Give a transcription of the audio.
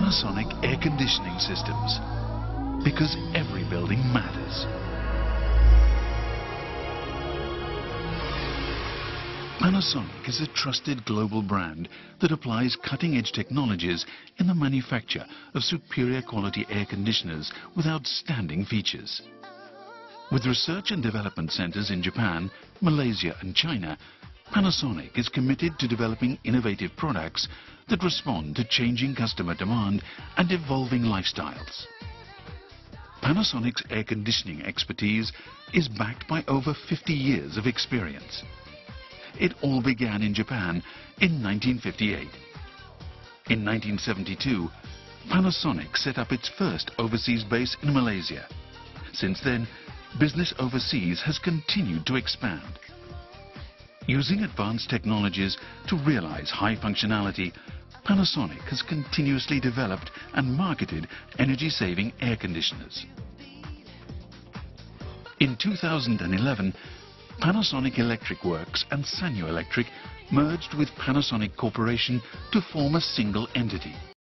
Panasonic air conditioning systems. Because every building matters. Panasonic is a trusted global brand that applies cutting-edge technologies in the manufacture of superior quality air conditioners with outstanding features. With research and development centers in Japan, Malaysia and China, Panasonic is committed to developing innovative products that respond to changing customer demand and evolving lifestyles. Panasonic's air conditioning expertise is backed by over 50 years of experience. It all began in Japan in 1958. In 1972, Panasonic set up its first overseas base in Malaysia. Since then, business overseas has continued to expand. Using advanced technologies to realize high functionality, Panasonic has continuously developed and marketed energy-saving air conditioners. In 2011, Panasonic Electric Works and Sanyo Electric merged with Panasonic Corporation to form a single entity.